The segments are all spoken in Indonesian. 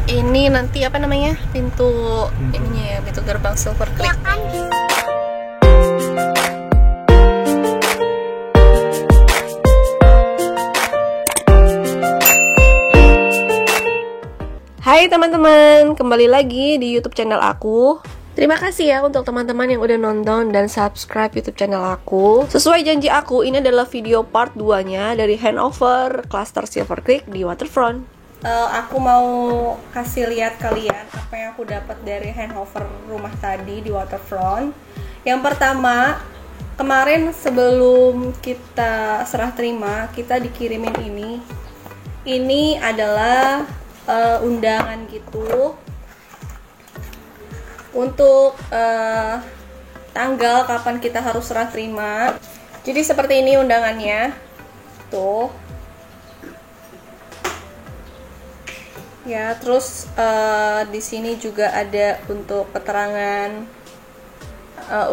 Ini nanti apa namanya? Pintu ininya ya, pintu gerbang Silver Creek. Ya kan? Hai teman-teman, kembali lagi di YouTube channel aku. Terima kasih ya untuk teman-teman yang udah nonton dan subscribe YouTube channel aku. Sesuai janji aku, ini adalah video part 2-nya dari handover Cluster Silver Creek di Waterfront. Aku mau kasih lihat kalian apa yang aku dapat dari handover rumah tadi di Waterfront. Yang pertama, kemarin sebelum kita serah terima, kita dikirimin ini. Ini adalah undangan gitu untuk tanggal kapan kita harus serah terima. Jadi seperti ini undangannya tuh ya. Terus di sini juga ada untuk keterangan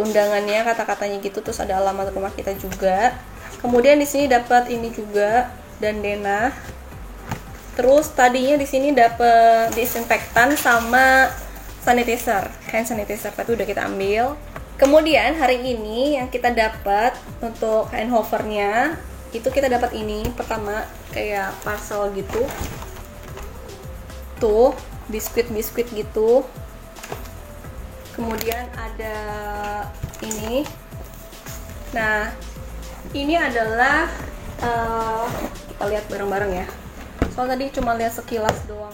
undangannya, kata-katanya gitu. Terus ada alamat rumah kita juga. Kemudian di sini dapat ini juga dan denah. Terus tadinya di sini dapat disinfektan sama sanitizer, hand sanitizer, tapi udah kita ambil. Kemudian hari ini yang kita dapat untuk handovernya itu kita dapat ini. Pertama kayak parcel gitu, tuh biskuit gitu. Kemudian ada ini. Nah ini adalah kita lihat bareng-bareng ya. Soalnya tadi cuma lihat sekilas doang.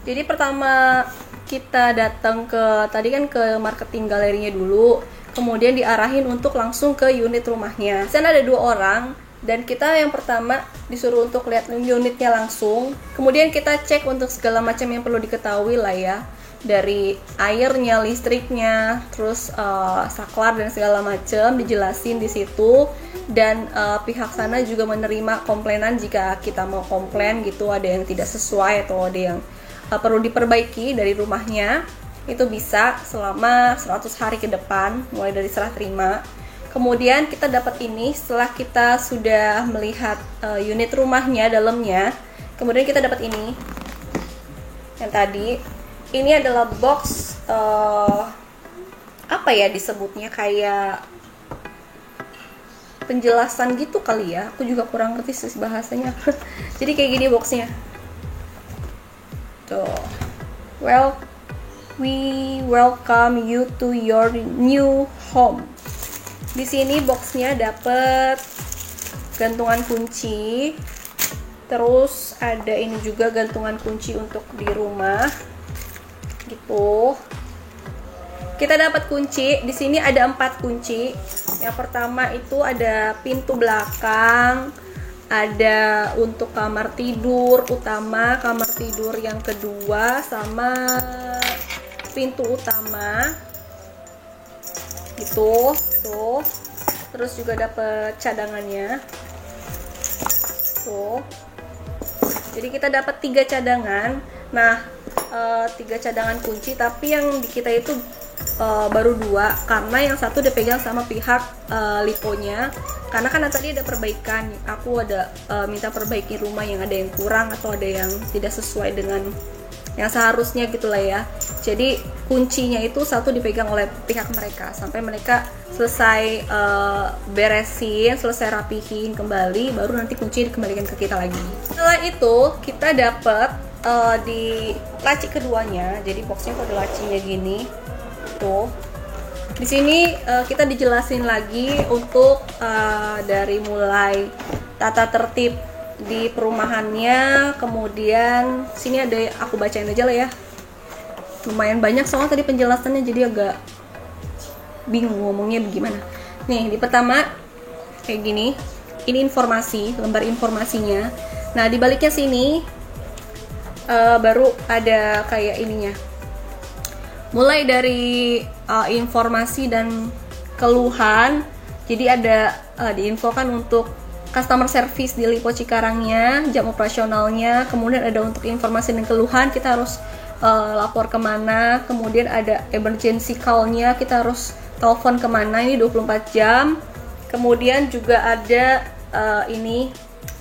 Jadi pertama kita datang tadi kan ke marketing galerinya dulu, kemudian diarahin untuk langsung ke unit rumahnya. Di sana ada 2 orang dan kita yang pertama disuruh untuk lihat unitnya langsung. Kemudian kita cek untuk segala macam yang perlu diketahui lah ya, dari airnya, listriknya, terus saklar dan segala macam dijelasin di situ. Dan pihak sana juga menerima komplainan jika kita mau komplain gitu, ada yang tidak sesuai atau ada yang perlu diperbaiki dari rumahnya, itu bisa selama 100 hari ke depan mulai dari serah terima. Kemudian kita dapat ini setelah kita sudah melihat unit rumahnya dalamnya. Kemudian kita dapat ini yang tadi. Ini adalah box apa ya disebutnya, kayak penjelasan gitu kali ya. Aku juga kurang ngerti sih bahasanya. Jadi kayak gini boxnya. Tuh. Well, we welcome you to your new home. Di sini boxnya dapat gantungan kunci. Terus ada ini juga gantungan kunci untuk di rumah. Gitu. Kita dapat kunci. Di sini ada 4 kunci. Yang pertama itu ada pintu belakang, ada untuk kamar tidur utama, kamar tidur yang kedua, sama pintu utama. Gitu, tuh. Terus juga dapat cadangannya. Tuh. Jadi kita dapat 3 cadangan. Nah, 3 cadangan kunci, tapi yang di kita itu baru 2 karena yang satu dipegang sama pihak liponya. Karena kan tadi ada perbaikan, aku ada minta perbaiki rumah yang ada yang kurang atau ada yang tidak sesuai dengan yang seharusnya gitulah ya. Jadi kuncinya itu satu dipegang oleh pihak mereka sampai mereka selesai beresin, selesai rapihin kembali, baru nanti kunci dikembalikan ke kita lagi. Setelah itu kita dapat di laci keduanya. Jadi boxnya kode lacinya gini. Tuh. Di sini kita dijelasin lagi untuk dari mulai tata tertib di perumahannya. Kemudian sini ada, aku bacain aja lah ya. Lumayan banyak soalnya tadi penjelasannya, jadi agak bingung ngomongnya bagaimana. Nih, di pertama kayak gini. Ini informasi, lembar informasinya. Nah, di baliknya sini baru ada kayak ininya. Mulai dari informasi dan keluhan. Jadi ada diinfokan untuk customer service di Lipo Cikarangnya, jam operasionalnya. Kemudian ada untuk informasi dan keluhan, kita harus lapor kemana. Kemudian ada emergency call-nya, kita harus telepon kemana, ini 24 jam. Kemudian juga ada ini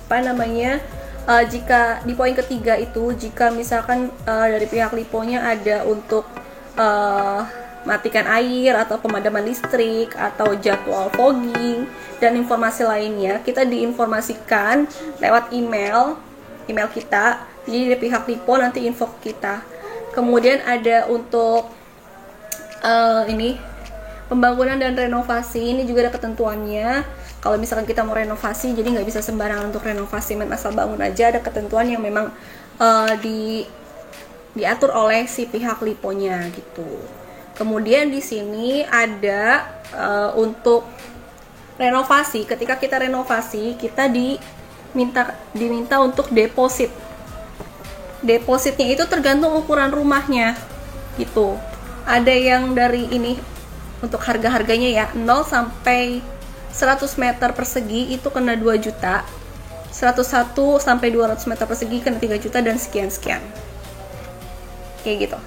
apa namanya, jika di poin ketiga itu, jika misalkan dari pihak Liponya ada untuk matikan air atau pemadaman listrik atau jadwal fogging dan informasi lainnya, kita diinformasikan lewat email kita. Jadi dari pihak Lipo nanti info kita. Kemudian ada untuk ini pembangunan dan renovasi, ini juga ada ketentuannya. Kalau misalkan kita mau renovasi, jadi nggak bisa sembarangan untuk renovasi main asal bangun aja, ada ketentuan yang memang diatur oleh si pihak Liponya gitu. Kemudian di sini ada untuk renovasi. Ketika kita renovasi, kita diminta untuk deposit. Depositnya itu tergantung ukuran rumahnya gitu. Ada yang dari ini untuk harga-harganya ya, 0 sampai 100 meter persegi itu kena 2 juta, 101 sampai 200 meter persegi kena 3 juta, dan sekian-sekian kayak gitu.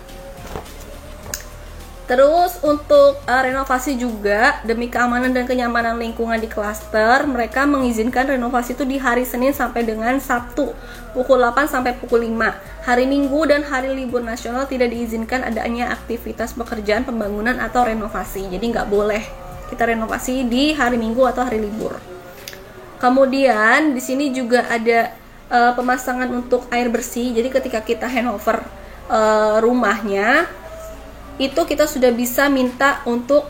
Terus untuk renovasi juga, demi keamanan dan kenyamanan lingkungan di klaster, mereka mengizinkan renovasi itu di hari Senin sampai dengan Sabtu pukul 8 sampai pukul 5. Hari Minggu dan hari libur nasional tidak diizinkan adanya aktivitas pekerjaan pembangunan atau renovasi. Jadi nggak boleh kita renovasi di hari Minggu atau hari libur. Kemudian di sini juga ada pemasangan untuk air bersih. Jadi ketika kita handover rumahnya, itu kita sudah bisa minta untuk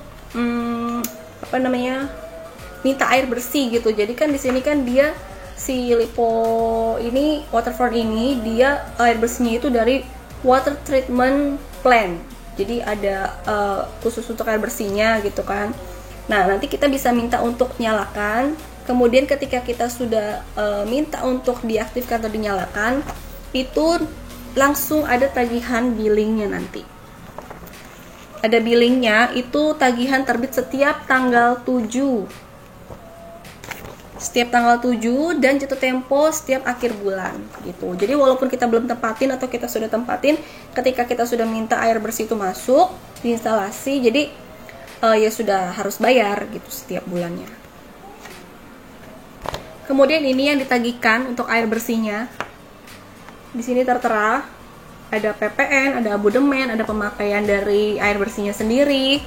minta air bersih gitu. Jadi kan di sini kan dia si Lipo ini, waterfront ini, dia air bersihnya itu dari water treatment plant. Jadi ada khusus untuk air bersihnya gitu kan. Nah, nanti kita bisa minta untuk nyalakan. Kemudian ketika kita sudah minta untuk diaktifkan atau dinyalakan, itu langsung ada tagihan billingnya nanti. Ada billingnya, itu tagihan terbit setiap tanggal 7. Setiap tanggal 7 dan jatuh tempo setiap akhir bulan gitu. Jadi walaupun kita belum tempatin atau kita sudah tempatin, ketika kita sudah minta air bersih itu masuk di instalasi, jadi ya sudah harus bayar gitu setiap bulannya. Kemudian ini yang ditagihkan untuk air bersihnya. Di sini tertera ada PPN, ada abodemen, ada pemakaian dari air bersihnya sendiri,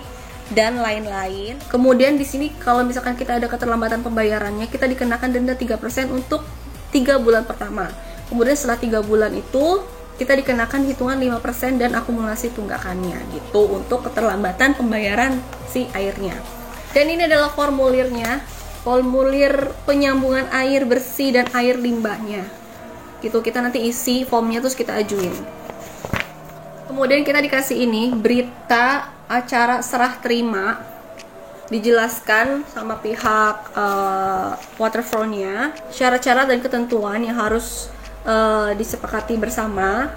dan lain-lain. Kemudian di sini kalau misalkan kita ada keterlambatan pembayarannya, kita dikenakan denda 3% untuk 3 bulan pertama. Kemudian setelah 3 bulan itu, kita dikenakan hitungan 5% dan akumulasi tunggakannya gitu untuk keterlambatan pembayaran si airnya. Dan ini adalah formulirnya, formulir penyambungan air bersih dan air limbahnya. Gitu, kita nanti isi formnya terus kita ajuin. Kemudian kita dikasih ini berita acara serah terima, dijelaskan sama pihak waterfrontnya syarat-syarat dan ketentuan yang harus disepakati bersama.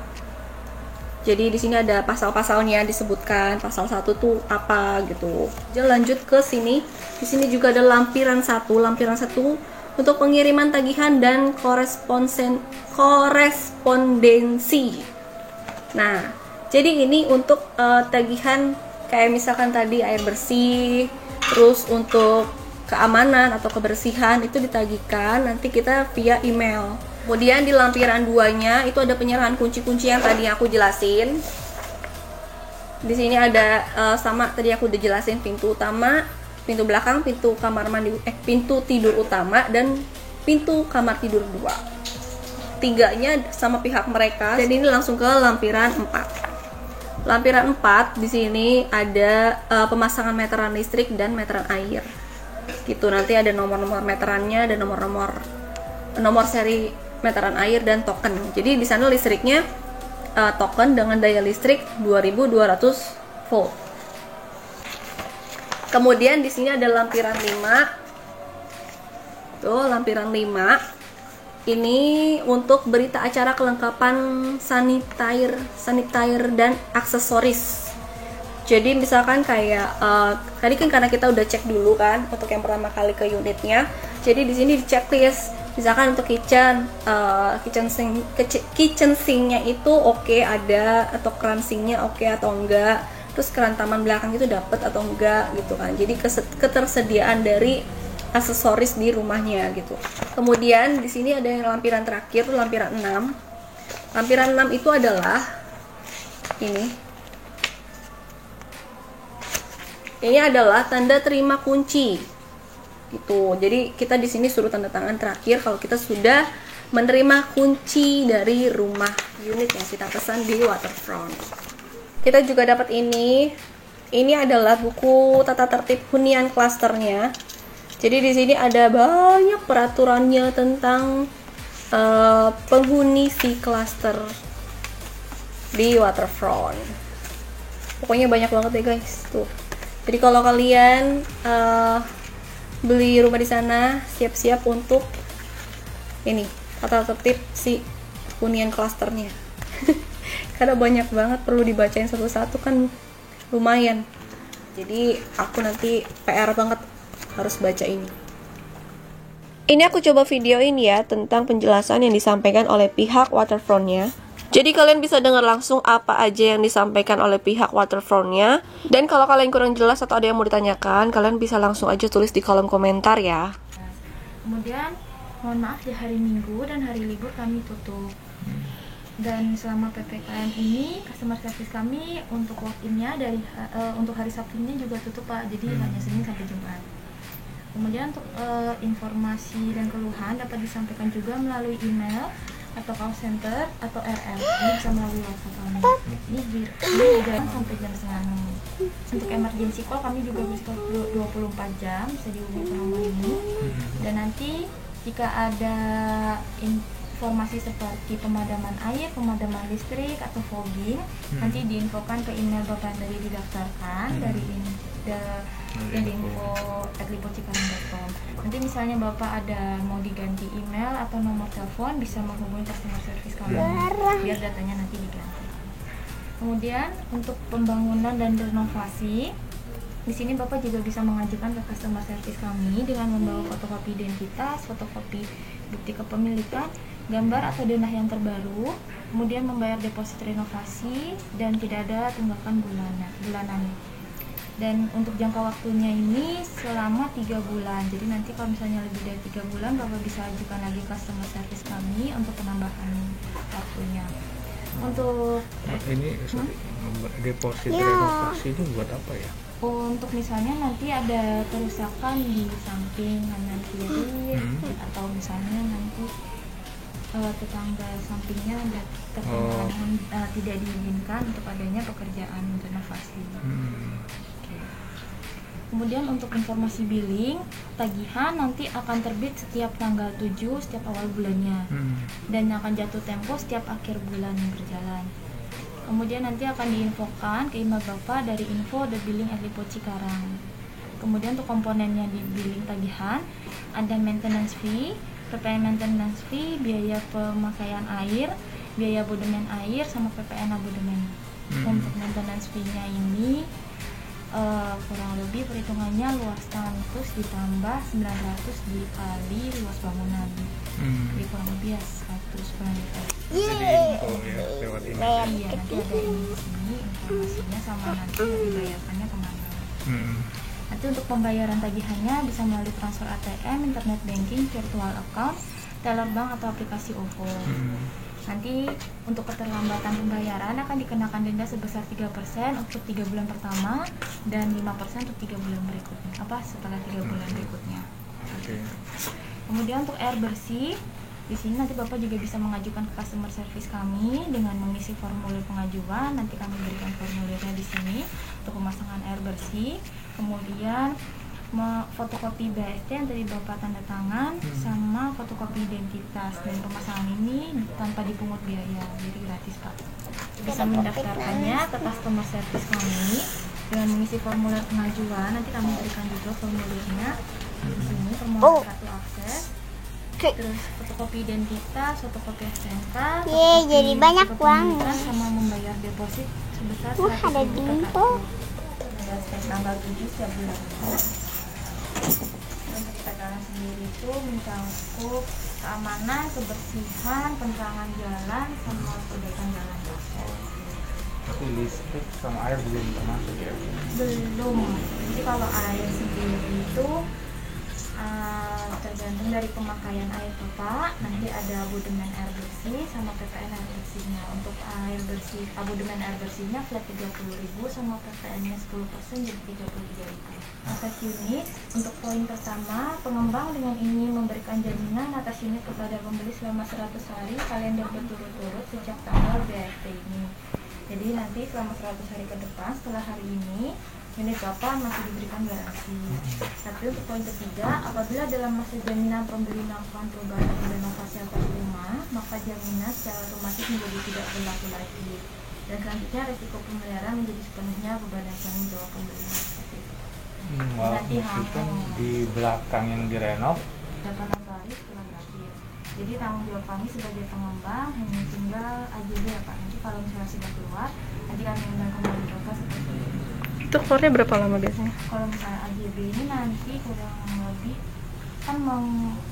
Jadi di sini ada pasal-pasalnya disebutkan, pasal 1 tuh apa gitu. Jadi lanjut ke sini. Di sini juga ada lampiran 1 untuk pengiriman tagihan dan korespondensi. Nah, jadi ini untuk tagihan kayak misalkan tadi air bersih, terus untuk keamanan atau kebersihan itu ditagihkan nanti kita via email. Kemudian di lampiran 2-nya itu ada penyerahan kunci-kunci yang tadi aku jelasin. Di sini ada sama tadi aku udah jelasin, pintu utama, pintu belakang, pintu kamar mandi, pintu tidur utama, dan pintu kamar tidur 2. 3-nya sama pihak mereka. Dan ini langsung ke lampiran 4. Lampiran 4 di sini ada pemasangan meteran listrik dan meteran air. Gitu, nanti ada nomor-nomor meterannya dan nomor seri meteran air dan token. Jadi di sana listriknya token dengan daya listrik 2200 volt. Kemudian di sini ada lampiran 5. Tuh, lampiran 5. Ini untuk berita acara kelengkapan sanitizer dan aksesoris. Jadi misalkan kayak tadi kan karena kita udah cek dulu kan untuk yang pertama kali ke unitnya. Jadi di sini di checklist, misalkan untuk kitchen sinknya itu oke ada, atau keran sinknya oke atau enggak. Terus keran taman belakang itu dapat atau enggak gitu kan. Jadi ketersediaan dari aksesoris di rumahnya gitu. Kemudian di sini ada yang lampiran terakhir, lampiran 6. Lampiran 6 itu adalah ini. Ini adalah tanda terima kunci. Gitu. Jadi kita di sini suruh tanda tangan terakhir kalau kita sudah menerima kunci dari rumah unit yang kita pesan di Waterfront. Kita juga dapat ini. Ini adalah buku tata tertib hunian klasternya. Jadi di sini ada banyak peraturannya tentang penghuni si klaster di Waterfront. Pokoknya banyak banget deh guys. Tuh. Jadi kalau kalian beli rumah di sana, siap-siap untuk ini tata tertib si hunian klasternya. Karena banyak banget perlu dibacain satu-satu kan lumayan. Jadi aku nanti PR banget harus baca ini. Ini aku coba videoin ya tentang penjelasan yang disampaikan oleh pihak Waterfront-nya. Jadi kalian bisa dengar langsung apa aja yang disampaikan oleh pihak Waterfront-nya. Dan kalau kalian kurang jelas atau ada yang mau ditanyakan, kalian bisa langsung aja tulis di kolom komentar ya. Kemudian mohon maaf di hari Minggu dan hari libur kami tutup. Dan selama PPKM ini customer service kami untuk walk-in-nya dari untuk hari Sabtunya juga tutup Pak. Jadi hanya Senin sampai Jumat. Kemudian untuk informasi dan keluhan dapat disampaikan juga melalui email atau call center atau RL. Ini bisa melalui WhatsApp kami. Ini jam sampai jam 5:30. Untuk emergency call kami juga bisa 24 jam bisa dihubungi ke nomor ini. Dan nanti jika ada informasi seperti pemadaman air, pemadaman listrik atau fogging, nanti diinfokan ke email Bapak yang tadi didaftarkan dari info@lipocikarang.com. Nanti misalnya Bapak ada mau diganti email atau nomor telepon, bisa menghubungi customer service kami biar datanya nanti diganti. Kemudian untuk pembangunan dan renovasi, di sini Bapak juga bisa mengajukan ke customer service kami dengan membawa fotokopi identitas, fotokopi bukti kepemilikan, gambar atau denah yang terbaru, kemudian membayar deposit renovasi dan tidak ada tunggakan bulanan. Dan untuk jangka waktunya ini selama 3 bulan. Jadi nanti kalau misalnya lebih dari 3 bulan, Bapak bisa ajukan lagi customer service kami untuk penambahan waktunya. Untuk ini deposit renovasi itu buat apa ya? Untuk misalnya nanti ada kerusakan di samping kanan kiri atau misalnya nanti tetangga sampingnya ada tidak diizinkan untuk adanya pekerjaan renovasi. Kemudian untuk informasi billing, tagihan nanti akan terbit setiap tanggal 7 setiap awal bulannya dan akan jatuh tempo setiap akhir bulan berjalan. Kemudian nanti akan diinfokan ke email Bapak dari info.billing@lipocikarang. Kemudian untuk komponennya di billing tagihan ada maintenance fee, PPN maintenance fee, biaya pemakaian air, biaya abodemen air, sama PPN abodemen. Untuk maintenance fee-nya ini kurang lebih perhitungannya luas tanah ditambah 900 dikali luas bangunan. Jadi kurang lebih 100 kurang lebih. Lewat ini. Iya, nanti ada ini di sini informasinya sama nanti dibayarkannya kemana. Nanti untuk pembayaran tagihannya bisa melalui transfer ATM, internet banking, virtual account, teller bank atau aplikasi OVO. Nanti untuk keterlambatan pembayaran akan dikenakan denda sebesar 3% untuk 3 bulan pertama dan 5% untuk 3 bulan berikutnya. Setelah 3 bulan berikutnya. Kemudian untuk air bersih, di sini nanti Bapak juga bisa mengajukan ke customer service kami dengan mengisi formulir pengajuan. Nanti kami berikan formulirnya di sini untuk pemasangan air bersih. Kemudian fotokopi BST yang tadi Bapak tanda tangan sama fotokopi identitas, dan pemasangan ini tanpa dipungut biaya, jadi gratis Pak. Bisa mendaftarkannya ke customer service kami dengan mengisi formulir pengajuan. Nanti kami berikan juga formulirnya di sini, formulir kartu akses, terus fotokopi identitas, fotokopi STNK, jadi banyak uang sama membayar deposit sebesar 100.000 tanggal 7 setiap bulan. Untuk PKL sendiri itu mencakup keamanan, kebersihan, penerangan jalan, sama perbaikan jalan. Tapi listrik sama air belum termasuk ya? Belum. Jadi kalau air sendiri itu tergantung dari pemakaian air pipa. Nanti ada abodemen air bersih sama PPN air bersihnya. Untuk air bersih, abodemen air bersihnya flat 30.000 sama PPN-nya 10% jadi 33.000. Atas unit, untuk poin pertama, pengembang dengan ingin memberikan jaminan atas unit kepada pembeli selama 100 hari kalender berturut-turut sejak tanggal BFT ini. Jadi nanti selama 100 hari ke depan setelah hari ini unit Bapak masih diberikan garansi. Tapi untuk poin ketiga, apabila dalam masa jaminan pembeli melakukan perubahan dan renovasi atas rumah, maka jaminan secara otomatis menjadi tidak berlaku lagi. Dan selanjutnya resiko pemeliharaan menjadi sepenuhnya beban dan tanggung jawab pembeli. Nanti di belakang yang direnov 8 hari setelah berakhir. Jadi tanggung jawab kami sebagai pengembang hanya tinggal AJB ya Pak. Nanti kalau misalnya sudah keluar, nanti kami undang kembali Bapak seperti itu. Itu keluarnya berapa lama biasanya? Kalau misalnya AJB ini nanti kurang lebih kan mau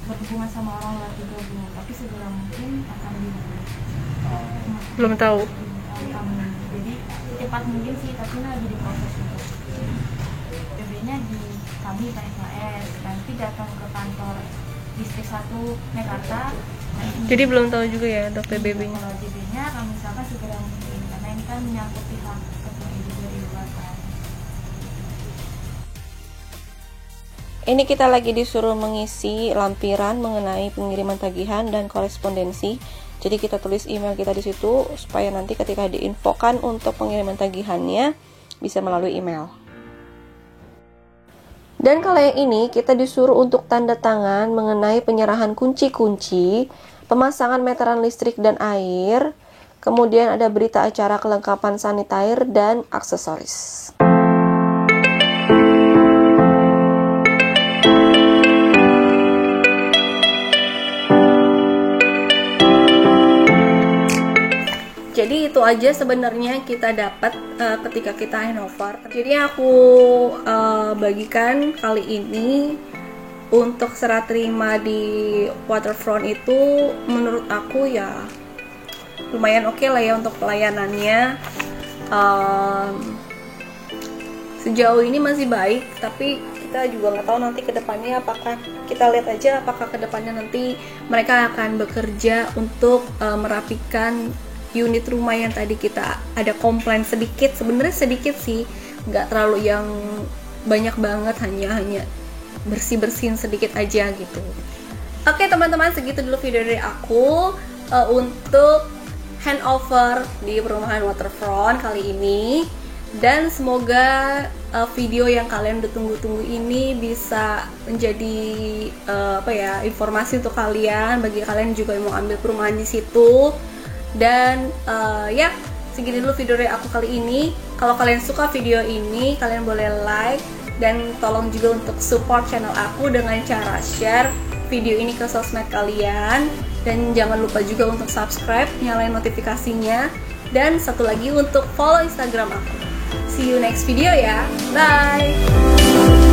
berhubungan sama orang luar juga Bu, tapi segera mungkin akan dibuat. Belum tahu. Jadi cepat mungkin sih, tapi ini lagi diproses juga. PB-nya di kami PSAS, nanti datang ke kantor distrik 1 Mekarta. Jadi belum tahu juga ya untuk PBB-nya. Kalau AJB-nya kami misalkan segera mungkin, karena ini kan menyangkut pihak PBB juga di luar kan. Ini kita lagi disuruh mengisi lampiran mengenai pengiriman tagihan dan korespondensi. Jadi kita tulis email kita di situ supaya nanti ketika diinfokan untuk pengiriman tagihannya bisa melalui email. Dan kalau yang ini kita disuruh untuk tanda tangan mengenai penyerahan kunci-kunci, pemasangan meteran listrik dan air, kemudian ada berita acara kelengkapan sanitair dan aksesoris. Jadi itu aja sebenarnya kita dapat ketika kita handover. Jadi aku bagikan kali ini untuk serah terima di Waterfront itu menurut aku ya lumayan oke lah ya untuk pelayanannya. Sejauh ini masih baik, tapi kita juga nggak tahu nanti kedepannya apakah, kita lihat aja apakah kedepannya nanti mereka akan bekerja untuk merapikan unit rumah yang tadi kita ada komplain sedikit. Sebenarnya sedikit sih, nggak terlalu yang banyak banget, hanya bersih-bersihin sedikit aja gitu. Oke teman-teman, segitu dulu video dari aku untuk handover di perumahan Waterfront kali ini. Dan semoga video yang kalian udah tunggu-tunggu ini bisa menjadi informasi untuk kalian, bagi kalian juga yang mau ambil perumahan di situ. Dan ya, segini dulu video dari aku kali ini. Kalau kalian suka video ini, kalian boleh like dan tolong juga untuk support channel aku dengan cara share video ini ke sosmed kalian. Dan jangan lupa juga untuk subscribe, nyalain notifikasinya. Dan satu lagi untuk follow Instagram aku. See you next video ya. Bye.